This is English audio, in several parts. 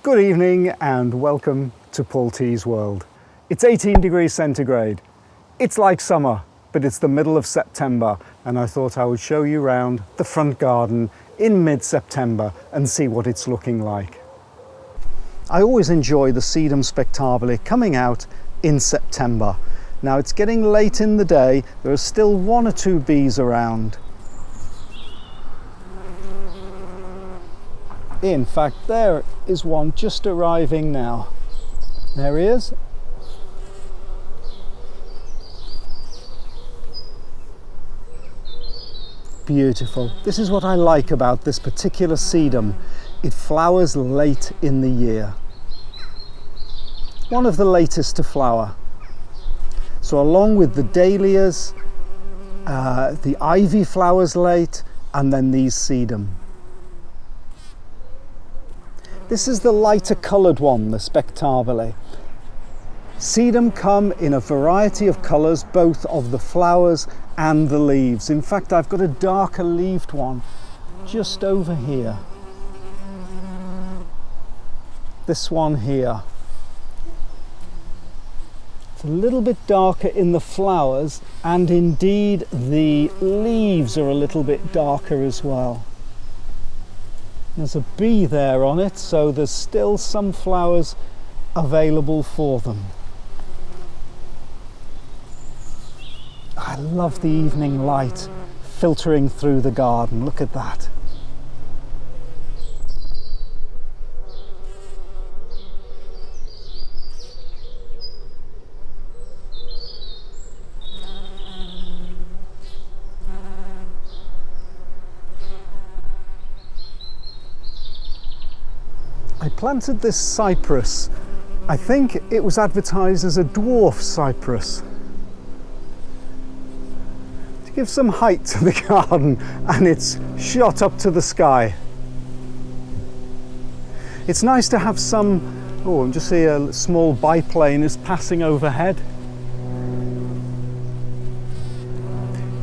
Good evening and welcome to Paul T's World. It's 18 degrees centigrade. It's like summer, but it's the middle of September, and I thought I would show you around the front garden in mid-September and see what it's looking like. I always enjoy the sedum spectabile coming out in September. Now it's getting late in the day, there are still one or two bees around. In fact, there is one just arriving now. There he is. Beautiful. This is what I like about this particular sedum. It flowers late in the year. One of the latest to flower. So along with the dahlias, the ivy flowers late, and then these sedum. This is the lighter coloured one, the spectabile. Sedum come in a variety of colours, both of the flowers and the leaves. In fact, I've got a darker leaved one just over here. This one here. It's a little bit darker in the flowers, and indeed the leaves are a little bit darker as well. There's a bee there on it, so there's still some flowers available for them. I love the evening light filtering through the garden. Look at that. I planted this cypress. I think it was advertised as a dwarf cypress to give some height to the garden, and it's shot up to the sky. It's nice to have some, oh, just see a small biplane is passing overhead.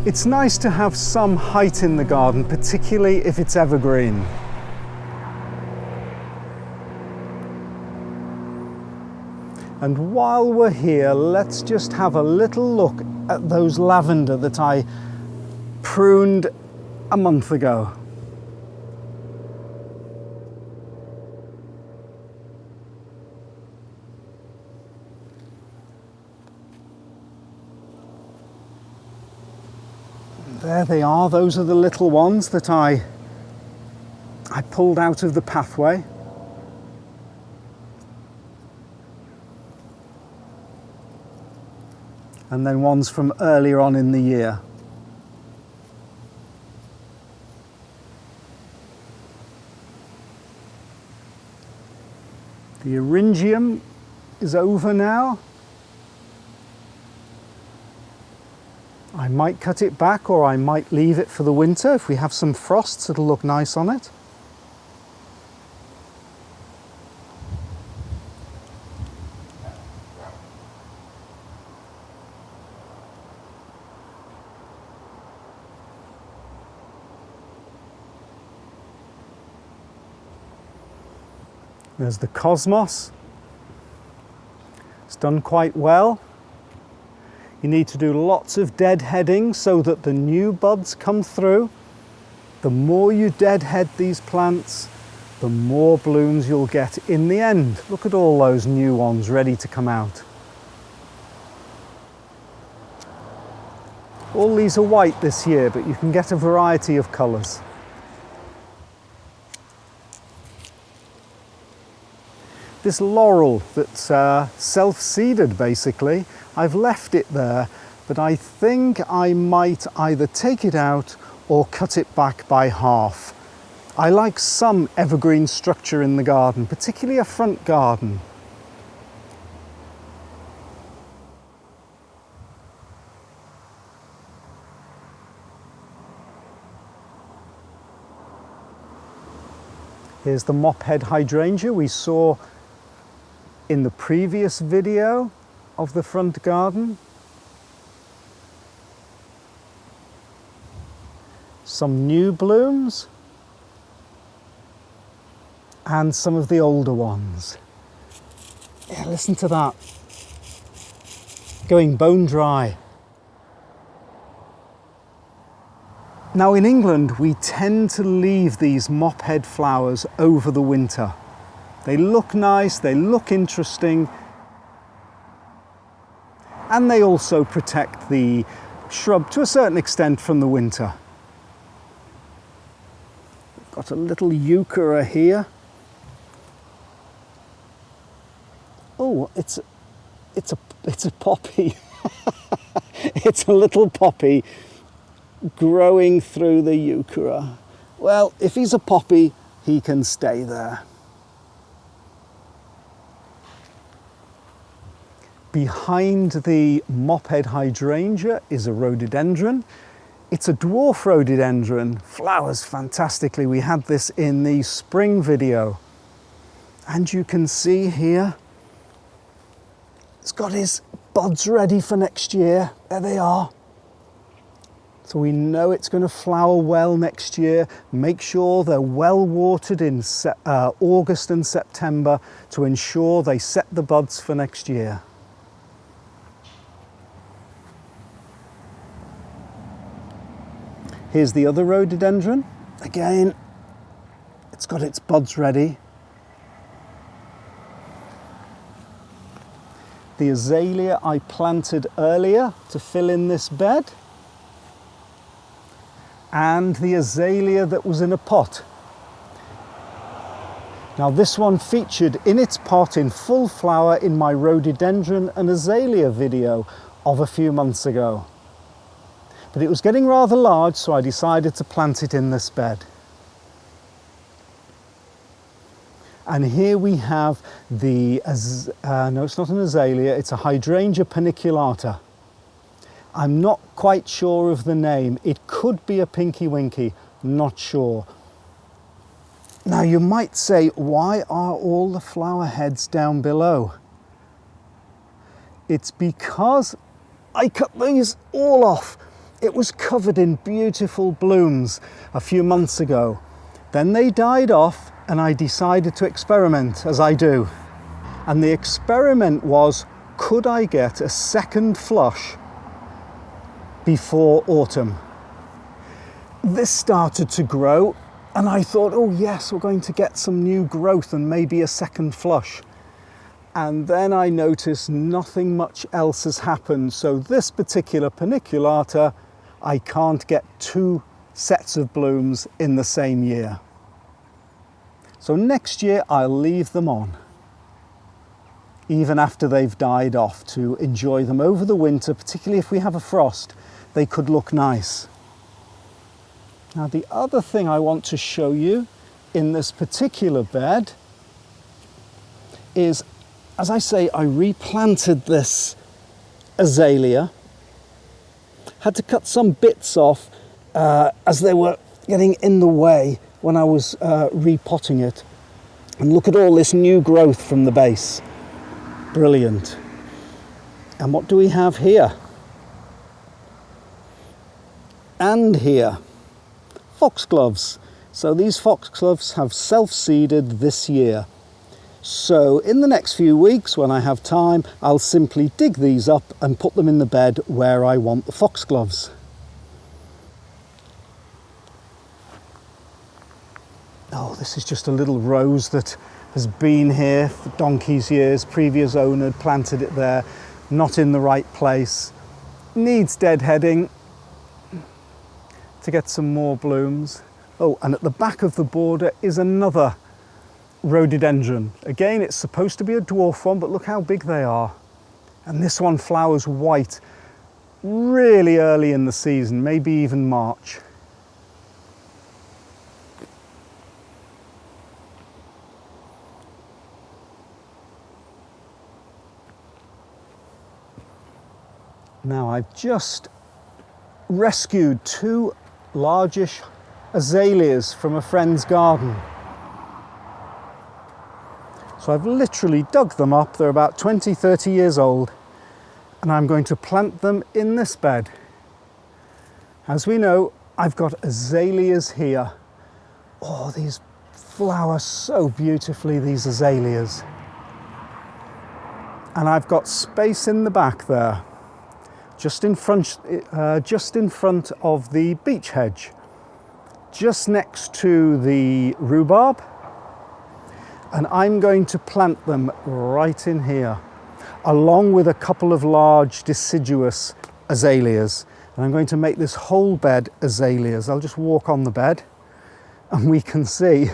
It's nice to have some height in the garden, particularly if it's evergreen. And while we're here, let's just have a little look at those lavender that I pruned a month ago. There they are, those are the little ones that I pulled out of the pathway. And then ones from earlier on in the year. The Hydrangeas is over now. I might cut it back, or I might leave it for the winter. If we have some frosts, it'll look nice on it. There's the cosmos. It's done quite well. You need to do lots of deadheading so that the new buds come through. The more you deadhead these plants, the more blooms you'll get in the end. Look at all those new ones ready to come out. All these are white this year, but you can get a variety of colours. This laurel that's self-seeded basically, I've left it there, but I think I might either take it out or cut it back by half. I like some evergreen structure in the garden, particularly a front garden. Here's the mop-head hydrangea we saw in the previous video of the front garden. Some new blooms and some of the older ones. Yeah, listen to that. Going bone dry. Now in England, we tend to leave these mophead flowers over the winter. They look nice, they look interesting, and they also protect the shrub to a certain extent from the winter. We've got a little euchera here. Oh, it's a poppy. It's a little poppy growing through the euchera. Well, if he's a poppy, he can stay there. Behind the mophead hydrangea is a rhododendron. It's a dwarf rhododendron, flowers fantastically. We had this in the spring video. And you can see here, it's got his buds ready for next year. There they are. So we know it's going to flower well next year. Make sure they're well watered in August and September to ensure they set the buds for next year. Here's the other rhododendron. Again, it's got its buds ready. The azalea I planted earlier to fill in this bed, and the azalea that was in a pot. Now this one featured in its pot in full flower in my rhododendron and azalea video of a few months ago. But it was getting rather large, so I decided to plant it in this bed. And here we have the, no, it's not an azalea, it's a Hydrangea paniculata. I'm not quite sure of the name. It could be a Pinky Winky, not sure. Now you might say, why are all the flower heads down below? It's because I cut these all off. It was covered in beautiful blooms a few months ago. Then they died off and I decided to experiment, as I do. And the experiment was, could I get a second flush before autumn? This started to grow and I thought, oh yes, we're going to get some new growth and maybe a second flush. And then I noticed nothing much else has happened. So this particular paniculata, I can't get two sets of blooms in the same year. So next year I'll leave them on, even after they've died off, to enjoy them over the winter, particularly if we have a frost. They could look nice. Now the other thing I want to show you in this particular bed is, as I say, I replanted this azalea. Had to cut some bits off as they were getting in the way when I was repotting it. And look at all this new growth from the base. Brilliant. And what do we have here? And here, foxgloves. So these foxgloves have self-seeded this year. So in the next few weeks, when I have time, I'll simply dig these up and put them in the bed where I want the foxgloves. Oh, this is just a little rose that has been here for donkey's years. Previous owner had planted it there, not in the right place. Needs deadheading to get some more blooms. Oh, and at the back of the border is another rhododendron. Again, it's supposed to be a dwarf one, but look how big they are. And this one flowers white really early in the season, maybe even March. Now I've just rescued two largish azaleas from a friend's garden. So I've literally dug them up. They're about 20-30 years old, and I'm going to plant them in this bed. As we know, I've got azaleas here. Oh, these flower so beautifully, these azaleas. And I've got space in the back there, just in front of the beech hedge, just next to the rhubarb. And I'm going to plant them right in here, along with a couple of large deciduous azaleas. And I'm going to make this whole bed azaleas. I'll just walk on the bed and we can see,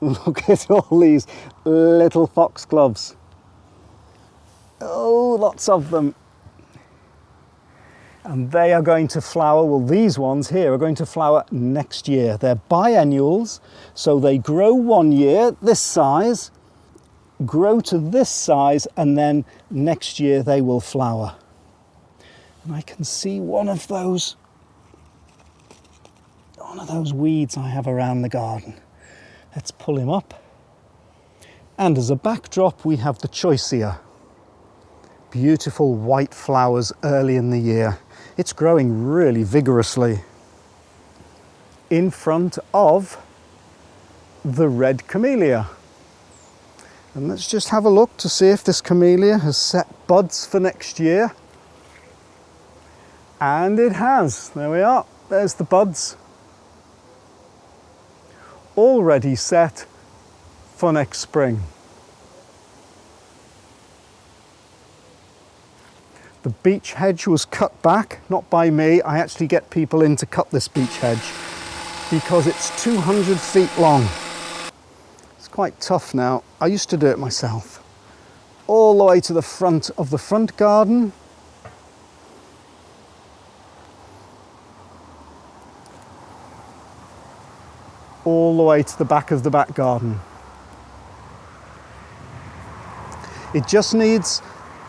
look at all these little foxgloves. Oh, lots of them. And they are going to flower, well, these ones here are going to flower next year. They're biennials, so they grow 1 year, this size, grow to this size, and then next year they will flower. And I can see one of those weeds I have around the garden. Let's pull him up. And as a backdrop, we have the choicea. Beautiful white flowers early in the year. It's growing really vigorously in front of the red camellia. And let's just have a look to see if this camellia has set buds for next year. And it has. There we are. There's the buds. Already set for next spring. The beech hedge was cut back, not by me. I actually get people in to cut this beech hedge because it's 200 feet long. It's quite tough now. I used to do it myself. All the way to the front of the front garden. All the way to the back of the back garden. It just needs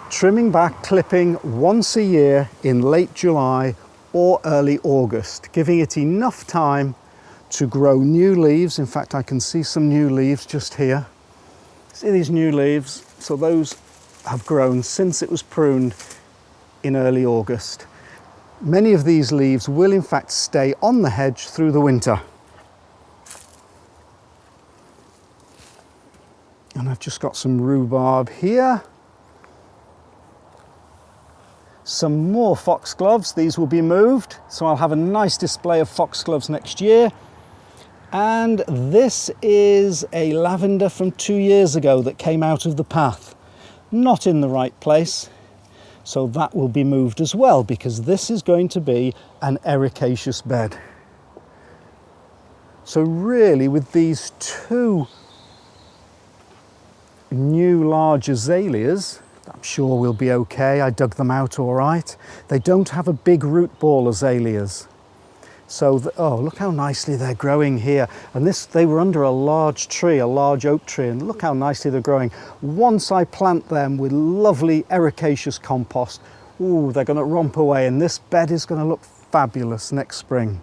trimming back, clipping once a year in late July or early August, giving it enough time to grow new leaves. In fact, I can see some new leaves just here. See these new leaves? So those have grown since it was pruned in early August. Many of these leaves will in fact stay on the hedge through the winter. And I've just got some rhubarb here. Some more foxgloves. These will be moved, so I'll have a nice display of foxgloves next year. And this is a lavender from 2 years ago that came out of the path. Not in the right place, so that will be moved as well, because this is going to be an ericaceous bed. So really, with these two new large azaleas, I'm sure we'll be okay. I dug them out all right. They don't have a big root ball, azaleas. So, oh, look how nicely they're growing here. And they were under a large tree, a large oak tree, and look how nicely they're growing. Once I plant them with lovely ericaceous compost, ooh, they're gonna romp away, and this bed is gonna look fabulous next spring.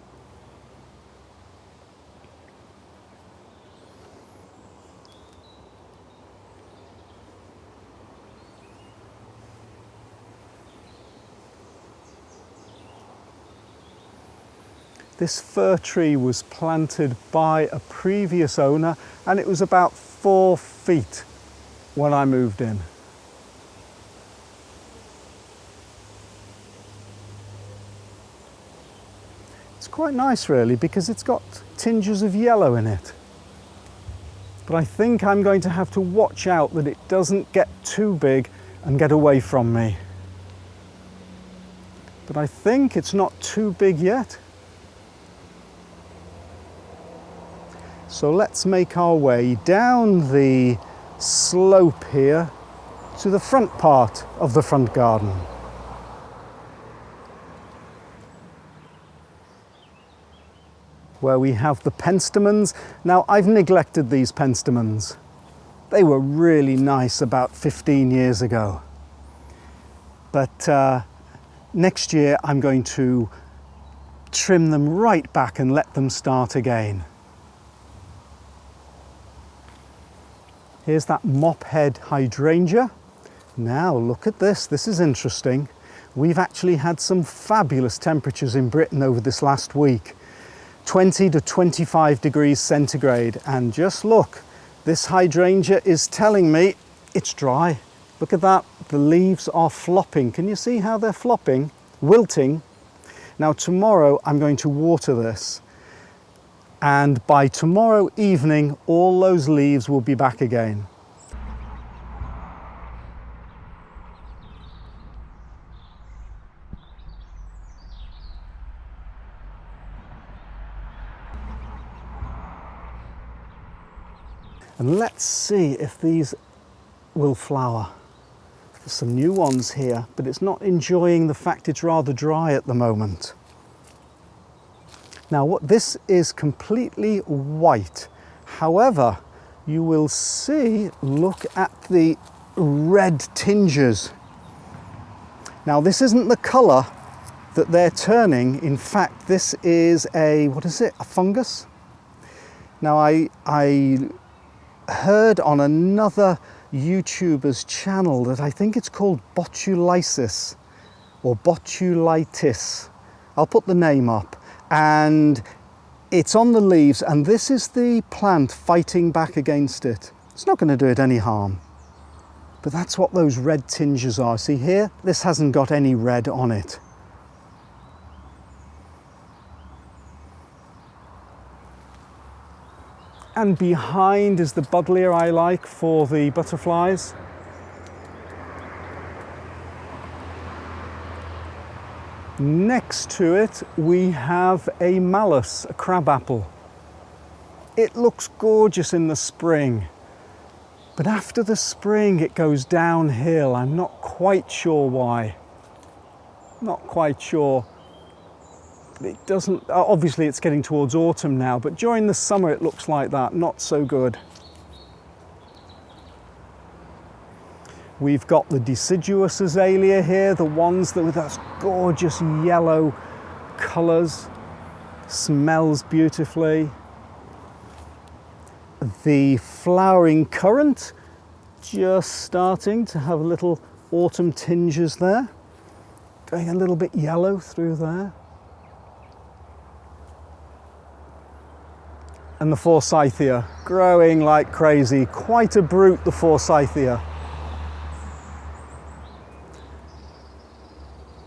This fir tree was planted by a previous owner, and it was about 4 feet when I moved in. It's quite nice really, because it's got tinges of yellow in it. But I think I'm going to have to watch out that it doesn't get too big and get away from me. But I think it's not too big yet. So let's make our way down the slope here to the front part of the front garden. Where we have the penstemons. Now, I've neglected these penstemons. They were really nice about 15 years ago. But next year I'm going to trim them right back and let them start again. Here's that mop-head hydrangea. Now look at this, this is interesting. We've actually had some fabulous temperatures in Britain over this last week. 20 to 25 degrees centigrade. And just look, this hydrangea is telling me it's dry. Look at that, the leaves are flopping. Can you see how they're flopping? Wilting. Now tomorrow I'm going to water this, and by tomorrow evening all those leaves will be back again. And let's see if these will flower. There's some new ones here, but it's not enjoying the fact it's rather dry at the moment. Now this is completely white. However, you will see, look at the red tinges. Now this isn't the colour that they're turning. In fact, this is a, what is it, a fungus? Now I heard on another YouTuber's channel that I think it's called botulitis or botulitis. I'll put the name up, and it's on the leaves, and this is the plant fighting back against it. It's not going to do it any harm, but that's what those red tinges are. See here, this hasn't got any red on it. And behind is the buddleia I like for the butterflies. Next to it we have a malus, a crabapple. It looks gorgeous in the spring, but after the spring it goes downhill. I'm not quite sure why. Not quite sure. It doesn't, obviously it's getting towards autumn now, but during the summer it looks like that, not so good. We've got the deciduous azalea here, the ones that with those gorgeous yellow colours, smells beautifully. The flowering currant, just starting to have little autumn tinges there, going a little bit yellow through there. And the forsythia, growing like crazy. Quite a brute, the forsythia.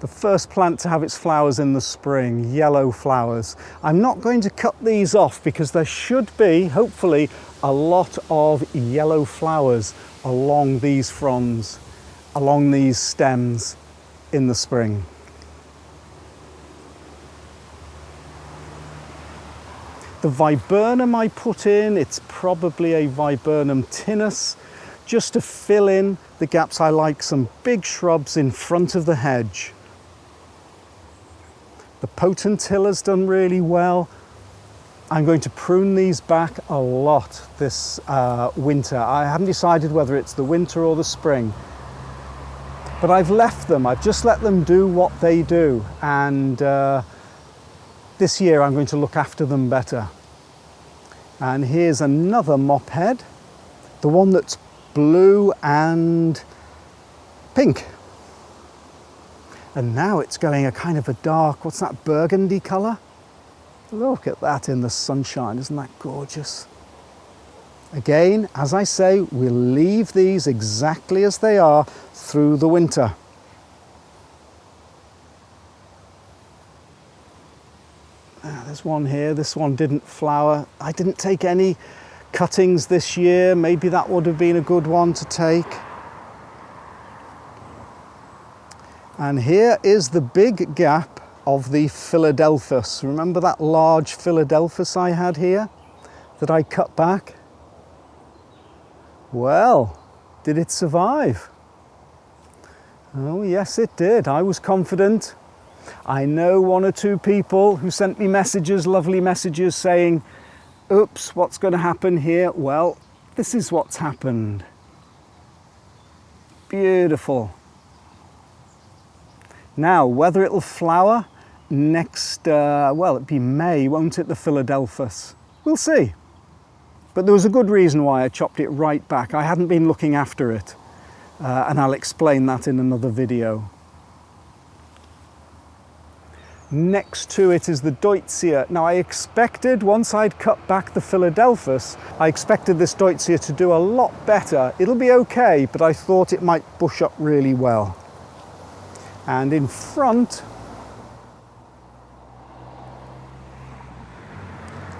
The first plant to have its flowers in the spring, yellow flowers. I'm not going to cut these off because there should be, hopefully, a lot of yellow flowers along these fronds, along these stems in the spring. The viburnum I put in, it's probably a viburnum tinus, just to fill in the gaps. I like some big shrubs in front of the hedge. The potentilla's done really well. I'm going to prune these back a lot this winter. I haven't decided whether it's the winter or the spring, but I've left them. I've just let them do what they do, and this year I'm going to look after them better. And here's another mop head, the one that's blue and pink. And now it's going a kind of a dark, what's that, burgundy colour? Look at that in the sunshine, isn't that gorgeous? Again, as I say, we'll leave these exactly as they are through the winter. There's one here, this one didn't flower. I didn't take any cuttings this year. Maybe that would have been a good one to take. And here is the big gap of the Philadelphus. Remember that large Philadelphus I had here that I cut back? Well, did it survive? Oh yes, it did. I was confident. I know one or two people who sent me messages, lovely messages saying, oops, what's going to happen here? Well, this is what's happened. Beautiful. Now, whether it'll flower next, well, it'd be May, won't it, the Philadelphus? We'll see. But there was a good reason why I chopped it right back. I hadn't been looking after it, and I'll explain that in another video. Next to it is the Deutzia. Now I expected, once I'd cut back the Philadelphus, I expected this Deutzia to do a lot better. It'll be okay, but I thought it might bush up really well. And in front,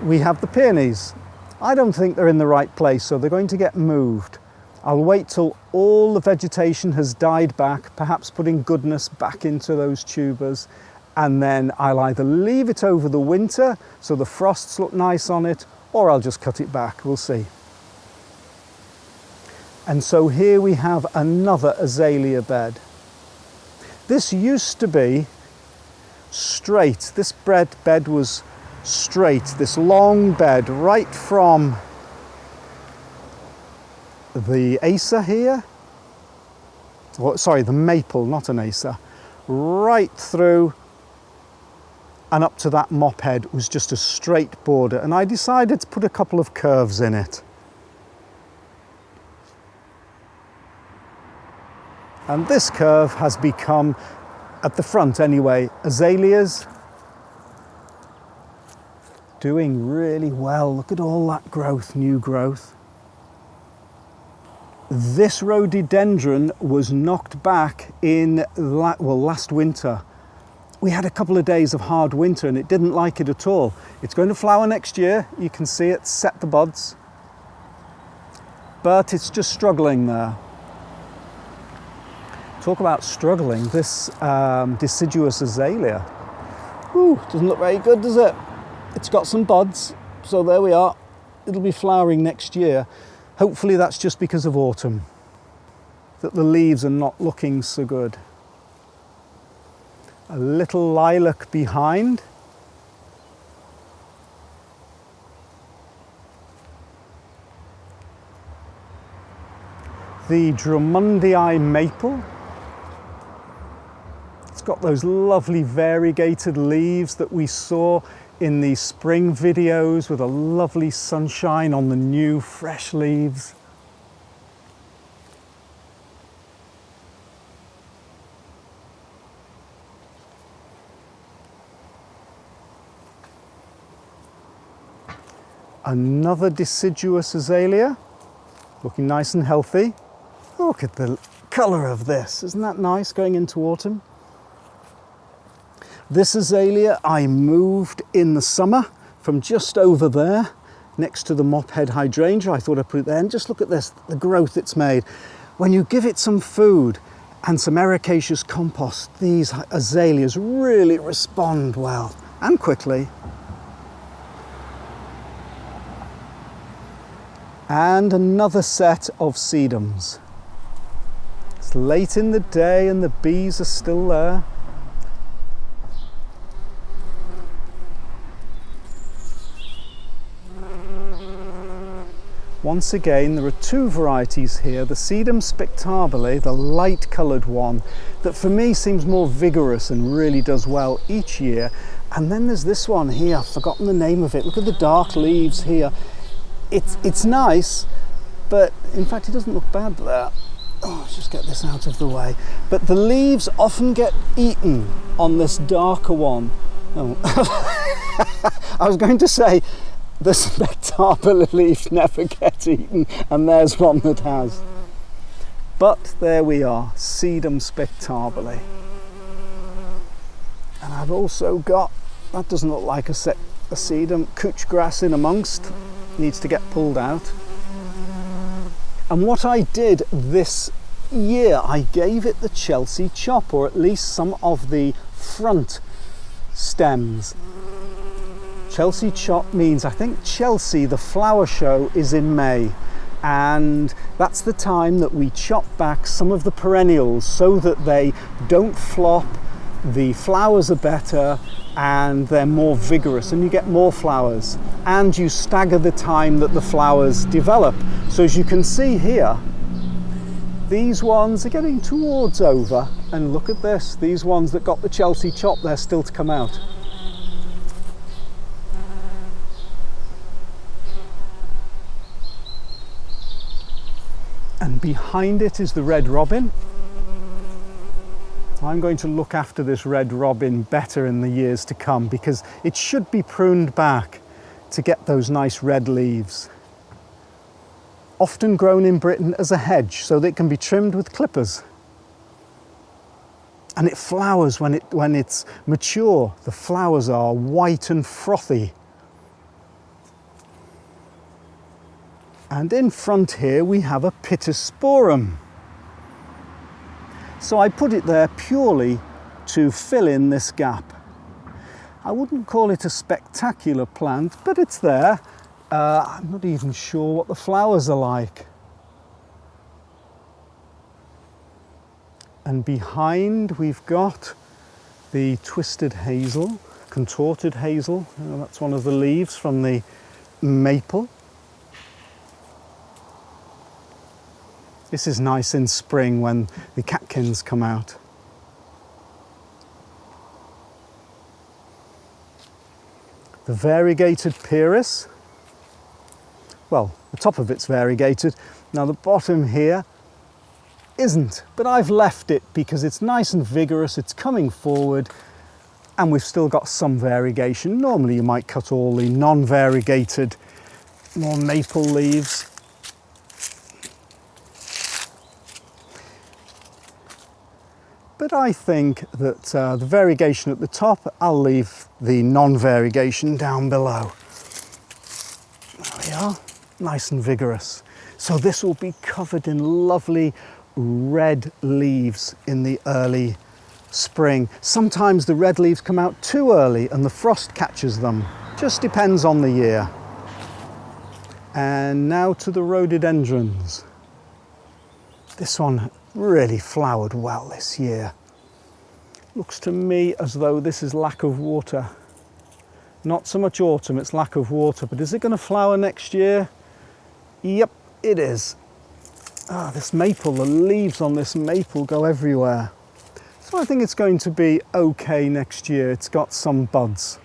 we have the peonies. I don't think they're in the right place, so they're going to get moved. I'll wait till all the vegetation has died back, perhaps putting goodness back into those tubers, and then I'll either leave it over the winter so the frosts look nice on it, or I'll just cut it back, we'll see. And so here we have another azalea bed. This used to be straight. This bed was straight, this long bed right from the acer here, sorry, the maple, not an acer, right through and up to that mop head was just a straight border, and I decided to put a couple of curves in it. And this curve has become, at the front anyway, azaleas. Doing really well. Look at all that growth, new growth. This rhododendron was knocked back in, last winter. We had a couple of days of hard winter and it didn't like it at all. It's going to flower next year. You can see it set the buds, but it's just struggling there. Talk about struggling, this deciduous azalea. Ooh, doesn't look very good, does it? It's got some buds, so there we are. It'll be flowering next year. Hopefully that's just because of autumn, that the leaves are not looking so good. A little lilac behind. The Drummondii maple. It's got those lovely variegated leaves that we saw in the spring videos with a lovely sunshine on the new fresh leaves. Another deciduous azalea, looking nice and healthy. Look at the colour of this, isn't that nice going into autumn? This azalea I moved in the summer from just over there next to the mop head hydrangea. I thought I'd put it there, and just look at this, the growth it's made. When you give it some food and some ericaceous compost, these azaleas really respond well and quickly. And another set of sedums. It's late in the day and the bees are still there. Once again, there are two varieties here, the sedum spectabile, the light coloured one, that for me seems more vigorous and really does well each year. And then there's this one here, I've forgotten the name of it. Look at the dark leaves here. It's nice, but in fact it doesn't look bad there. Oh, let's just get this out of the way. But the leaves often get eaten on this darker one. Oh. I was going to say, the spectabile leaf never gets eaten, and there's one that has. But there we are, sedum spectabile. And I've also got, that doesn't look like a sedum, couch grass in amongst, needs to get pulled out. And what I did this year, I gave it the Chelsea chop, or at least some of the front stems. Chelsea chop means, I think Chelsea, the flower show is in May, and that's the time that we chop back some of the perennials so that they don't flop, the flowers are better and they're more vigorous and you get more flowers, and you stagger the time that the flowers develop. So as you can see here, these ones are getting towards over, and look at this, these ones that got the Chelsea chop, they're still to come out. And behind it is the red robin. I'm going to look after this red robin better in the years to come because it should be pruned back to get those nice red leaves. Often grown in Britain as a hedge so that it can be trimmed with clippers. And it flowers when it's mature. The flowers are white and frothy. And in front here we have a pittosporum. So I put it there purely to fill in this gap. I wouldn't call it a spectacular plant, but it's there. I'm not even sure what the flowers are like. And behind we've got the twisted hazel, contorted hazel. That's one of the leaves from the maple. This is nice in spring when the catkins come out. The variegated pyrus. Well, the top of it's variegated. Now the bottom here isn't, but I've left it because it's nice and vigorous, it's coming forward, and we've still got some variegation. Normally you might cut all the non-variegated, more maple leaves. But I think that the variegation at the top, I'll leave the non-variegation down below. There we are, nice and vigorous. So this will be covered in lovely red leaves in the early spring. Sometimes the red leaves come out too early and the frost catches them. Just depends on the year. And now to the rhododendrons. This one really flowered well this year. Looks to me as though this is lack of water. Not so much autumn, it's lack of water, but is it going to flower next year? Yep, it is. This maple, the leaves on this maple go everywhere. So I think it's going to be okay next year. It's got some buds.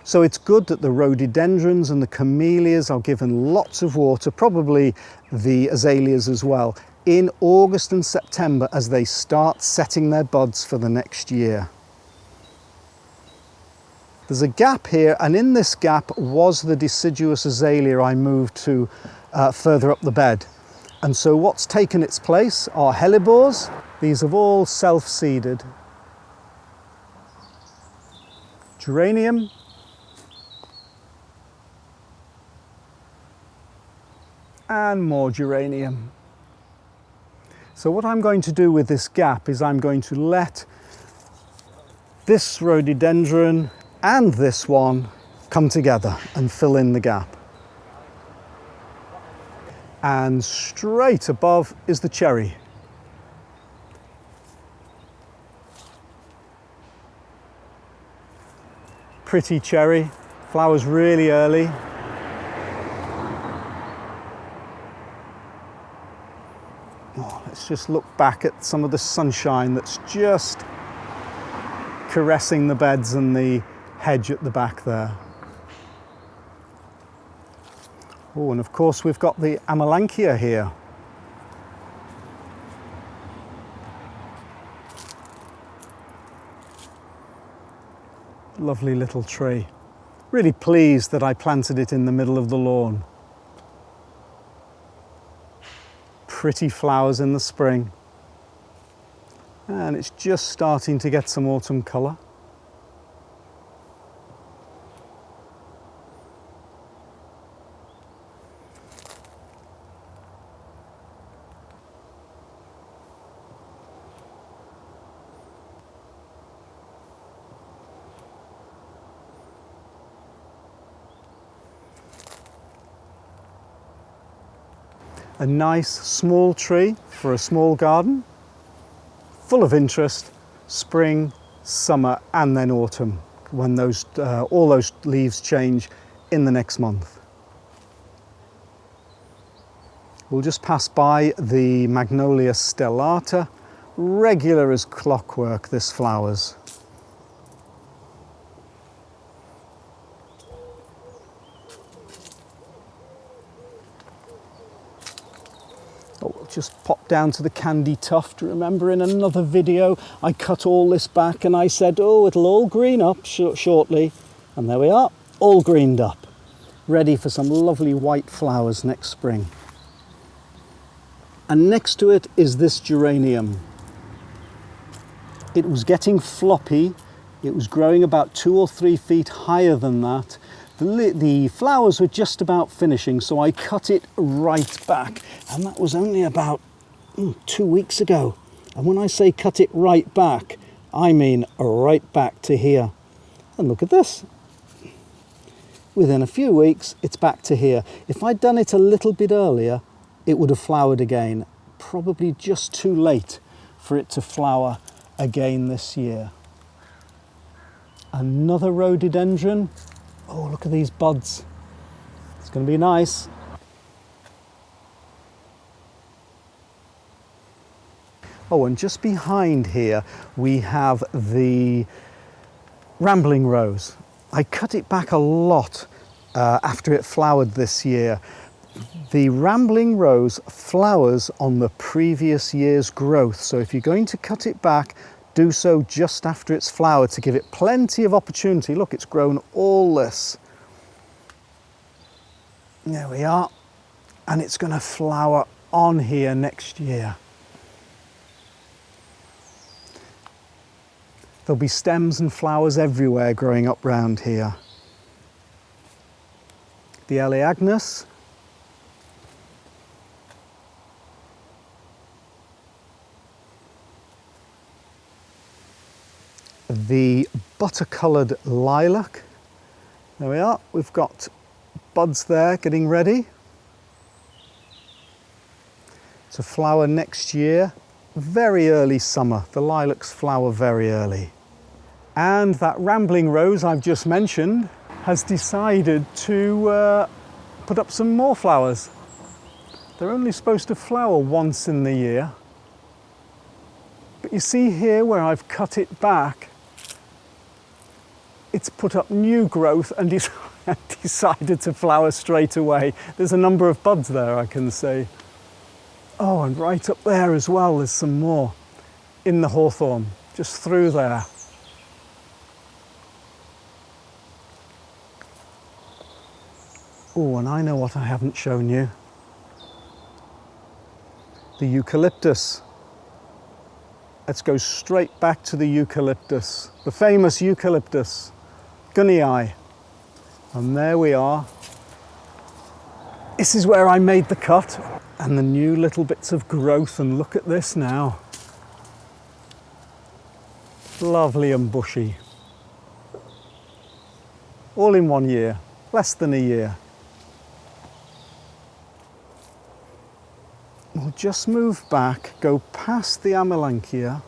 So it's good that the rhododendrons and the camellias are given lots of water, probably the azaleas as well, in August and September as they start setting their buds for the next year. There's a gap here, and in this gap was the deciduous azalea I moved to further up the bed. And so what's taken its place are hellebores. These have all self-seeded. Geranium. And more geranium. So what I'm going to do with this gap is I'm going to let this rhododendron and this one come together and fill in the gap. And straight above is the cherry. Pretty cherry, flowers really early. Let's just look back at some of the sunshine that's just caressing the beds and the hedge at the back there. Oh, and of course we've got the Amelanchier here. Lovely little tree. Really pleased that I planted it in the middle of the lawn. Pretty flowers in the spring. And it's just starting to get some autumn colour. A nice small tree for a small garden, full of interest, spring, summer and then autumn, when all those leaves change in the next month. We'll just pass by the Magnolia stellata, regular as clockwork this flowers. just pop down to the candy tuft. Remember in another video I cut all this back and I said, oh, it'll all green up shortly. And there we are, all greened up, ready for some lovely white flowers next spring. And next to it is this geranium. It was getting floppy. It was growing about 2 or 3 feet higher than that. The flowers were just about finishing, so I cut it right back. And that was only about 2 weeks ago. And when I say cut it right back, I mean right back to here. And look at this. Within a few weeks, it's back to here. If I'd done it a little bit earlier, it would have flowered again. Probably just too late for it to flower again this year. Another rhododendron. Oh, look at these buds. It's going to be nice. Oh, and just behind here we have the rambling rose. I cut it back a lot after it flowered this year. The rambling rose flowers on the previous year's growth, so if you're going to cut it back, do so just after it's flowered to give it plenty of opportunity. Look, it's grown all this. There we are. And it's going to flower on here next year. There'll be stems and flowers everywhere growing up round here. The Hydrangeas. The butter-coloured lilac. There we are, we've got buds there getting ready to flower next year. Very early summer, the lilacs flower very early. And that rambling rose I've just mentioned has decided to put up some more flowers. They're only supposed to flower once in the year. But you see here where I've cut it back, it's put up new growth and decided to flower straight away. There's a number of buds there, I can see. Oh, and right up there as well, there's some more in the hawthorn, just through there. Oh, and I know what I haven't shown you. The eucalyptus. Let's go straight back to the eucalyptus, the famous eucalyptus. Gunny. And there we are. This is where I made the cut and the new little bits of growth, and look at this now. Lovely and bushy. All in 1 year, less than a year. We'll just move back, go past the amelanchier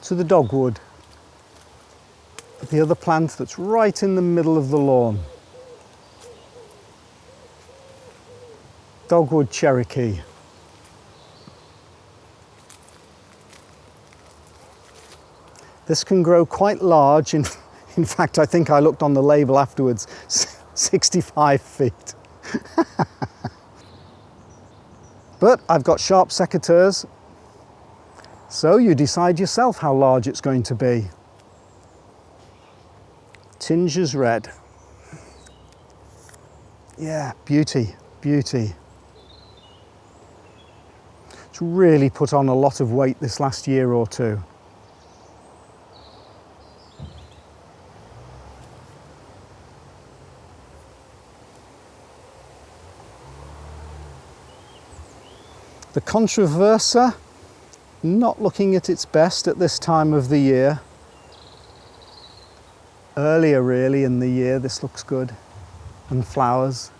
to the dogwood. The other plant that's right in the middle of the lawn. Dogwood Cherokee. This can grow quite large. In fact, I think I looked on the label afterwards, 65 feet. But I've got sharp secateurs, so you decide yourself how large it's going to be. Tinges red. Yeah, beauty, beauty. It's really put on a lot of weight this last year or two. The controversa, not looking at its best at this time of the year. Earlier really in the year this looks good. And flowers.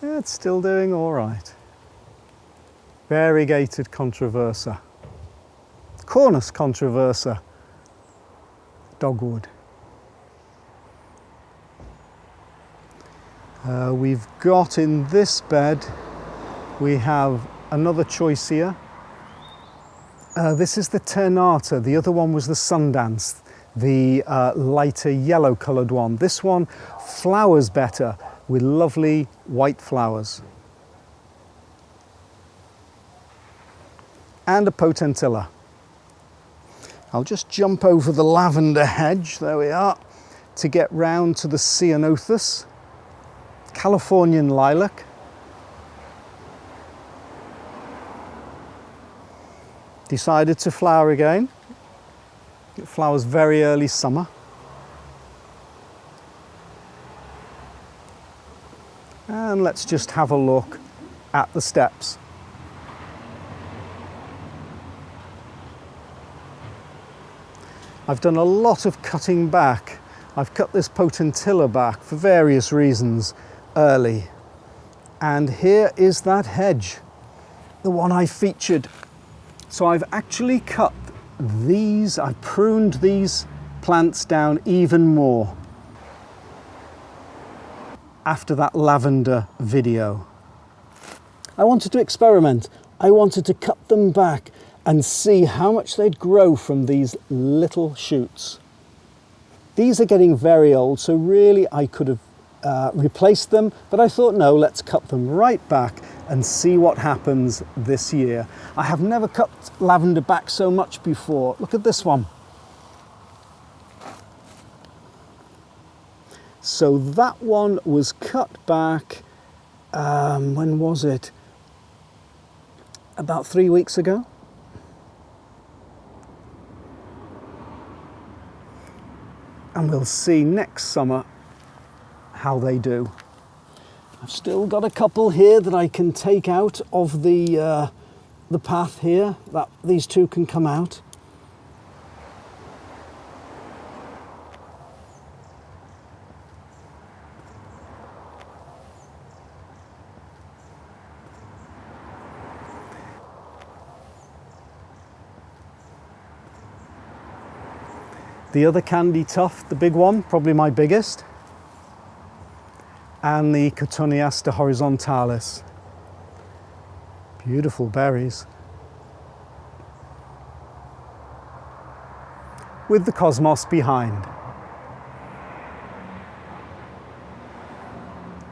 Yeah, it's still doing all right. Variegated controversa. Cornus controversa. Dogwood. We've got in this bed, we have another choice here. This is the Ternata. The other one was the Sundance, the lighter yellow coloured one. This one flowers better with lovely white flowers. and a potentilla. I'll just jump over the lavender hedge, there we are, to get round to the ceanothus, Californian lilac. Decided to flower again. It flowers very early summer. And let's just have a look at the steps. I've done a lot of cutting back. I've cut this potentilla back for various reasons early. And here is that hedge, the one I featured. So I've actually cut these, I pruned these plants down even more after that lavender video. I wanted to experiment. I wanted to cut them back and see how much they'd grow from these little shoots. These are getting very old, so really I could have replaced them, but I thought, no, let's cut them right back and see what happens this year. I have never cut lavender back so much before. Look at this one. So that one was cut back, when was it? About 3 weeks ago. And we'll see next summer how they do. I've still got a couple here that I can take out of the path here, that these two can come out. The other candy tuft, the big one, probably my biggest, and the Cotoneaster horizontalis. Beautiful berries. With the cosmos behind.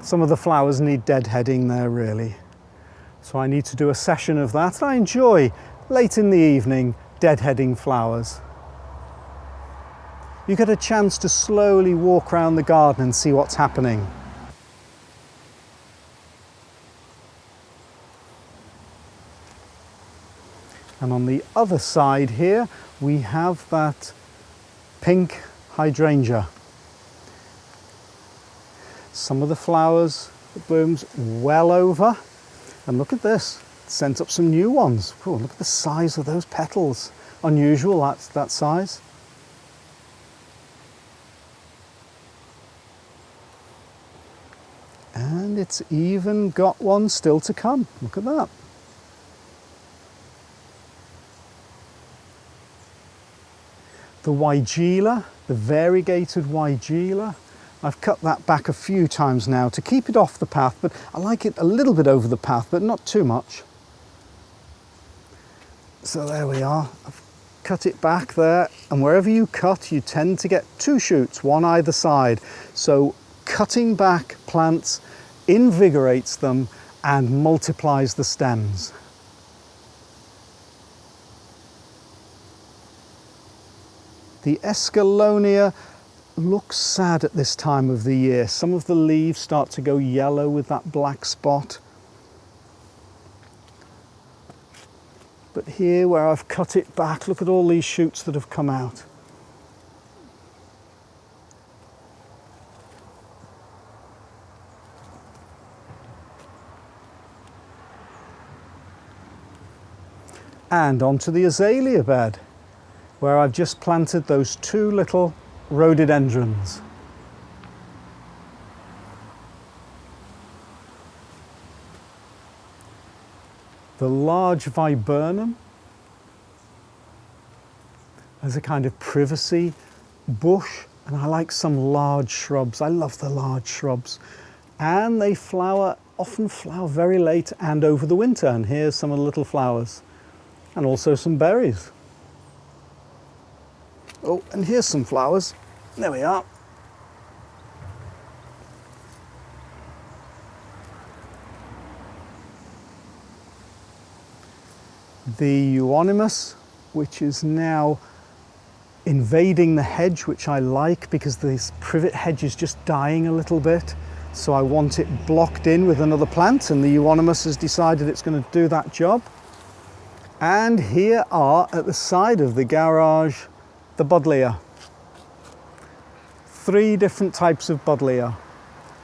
Some of the flowers need deadheading there really. So I need to do a session of that. I enjoy, late in the evening, deadheading flowers. You get a chance to slowly walk around the garden and see what's happening. And on the other side here, we have that pink hydrangea. Some of the flowers, the blooms well over. And look at this, it sent up some new ones. Oh, look at the size of those petals. Unusual, that size. And it's even got one still to come. Look at that. The Weigela, the variegated Weigela, I've cut that back a few times now to keep it off the path, but I like it a little bit over the path, but not too much. So there we are. I've cut it back there, and wherever you cut, you tend to get two shoots, one either side. So cutting back plants invigorates them and multiplies the stems. The Escallonia looks sad at this time of the year. Some of the leaves start to go yellow with that black spot. But here where I've cut it back, look at all these shoots that have come out. And onto the azalea bed, where I've just planted those two little rhododendrons. The large viburnum as a kind of privacy bush, and I like some large shrubs. I love the large shrubs. And they flower, often flower very late and over the winter, and here's some of the little flowers. And also some berries. Oh, and here's some flowers. There we are. the euonymus, which is now invading the hedge, which I like because this privet hedge is just dying a little bit. So I want it blocked in with another plant, and the euonymus has decided it's going to do that job. And here are, at the side of the garage, the buddleia. 3 different types of buddleia,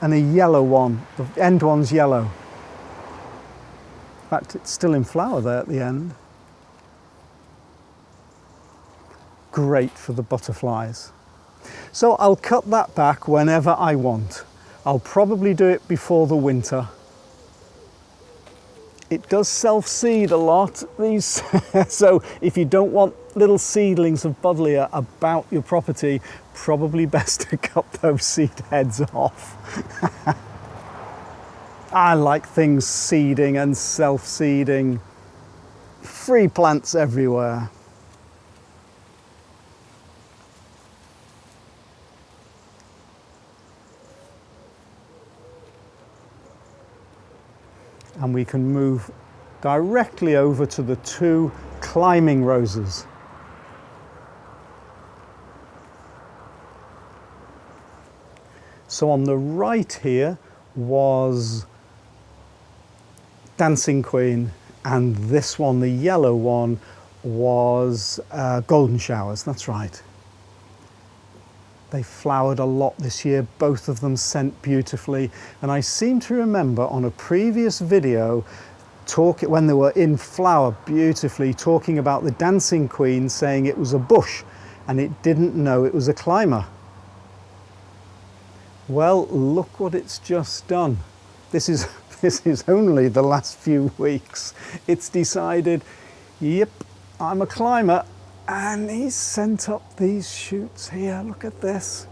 and a yellow one. The end one's yellow. In fact, it's still in flower there at the end. Great for the butterflies. So I'll cut that back whenever I want. I'll probably do it before the winter. It does self-seed a lot, these. So if you don't want little seedlings of buddleia about your property, probably best to cut those seed heads off. I like things seeding and self-seeding. Free plants everywhere. And we can move directly over to the 2 climbing roses. So on the right here was Dancing Queen, and this one, the yellow one, was Golden Showers. That's right. They flowered a lot this year, both of them scent beautifully. And I seem to remember on a previous video, when they were in flower beautifully, talking about the Dancing Queen, saying it was a bush and it didn't know it was a climber. Well, look what it's just done. This is only the last few weeks. It's decided, yep, I'm a climber. And he's sent up these shoots here. Look at this.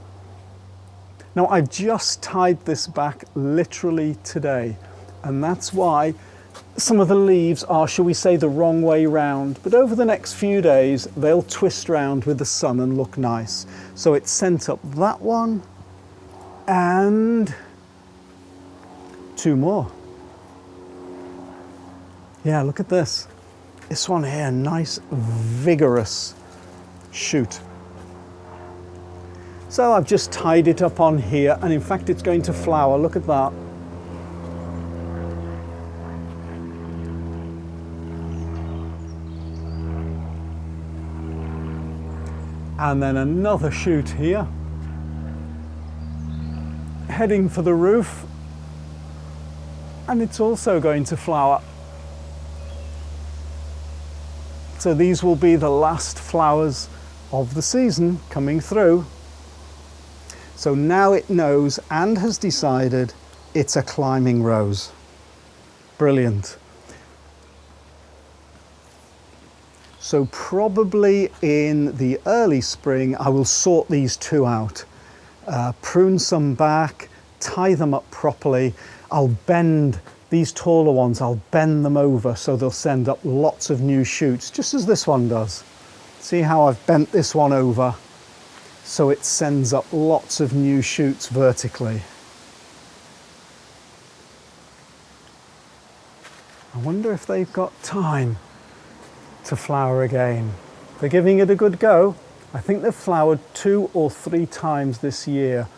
Now, I've just tied this back literally today, and that's why some of the leaves are, shall we say, the wrong way round. But over the next few days, they'll twist round with the sun and look nice. So it's sent up that one and 2 more. Yeah, look at this. This one here, nice, vigorous shoot. So I've just tied it up on here, and in fact it's going to flower. Look at that. And then another shoot here, heading for the roof, and it's also going to flower. So these will be the last flowers of the season coming through. So now it knows and has decided it's a climbing rose. Brilliant. So probably in the early spring, I will sort these 2 out, prune some back, tie them up properly. I'll bend these taller ones, I'll bend them over so they'll send up lots of new shoots, just as this one does. See how I've bent this one over so it sends up lots of new shoots vertically. I wonder if they've got time to flower again. They're giving it a good go. I think they've flowered 2 or 3 times this year.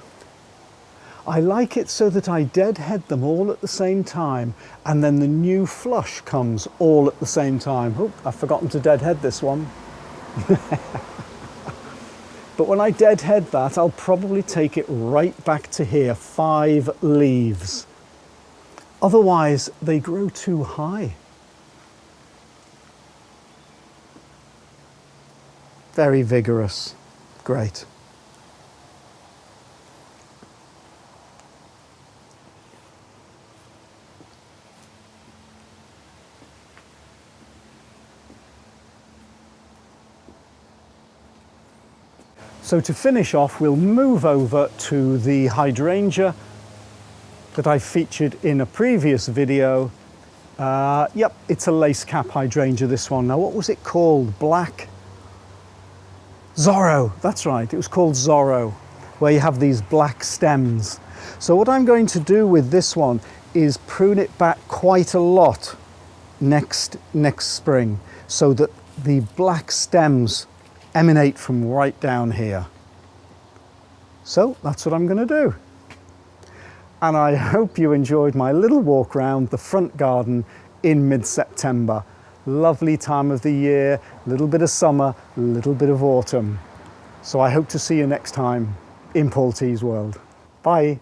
I like it so that I deadhead them all at the same time, and then the new flush comes all at the same time. Oh, I've forgotten to deadhead this one. But when I deadhead that, I'll probably take it right back to here, 5 leaves. Otherwise, they grow too high. Very vigorous. Great. So to finish off, we'll move over to the hydrangea that I featured in a previous video. Yep, it's a lace cap hydrangea, this one. Now, what was it called? Black Zorro, that's right, it was called Zorro, where you have these black stems. So what I'm going to do with this one is prune it back quite a lot next spring. so that the black stems emanate from right down here. So that's what I'm going to do. And I hope you enjoyed my little walk around the front garden in mid-September. Lovely time of the year, a little bit of summer, a little bit of autumn. So I hope to see you next time in Paul T's World. Bye.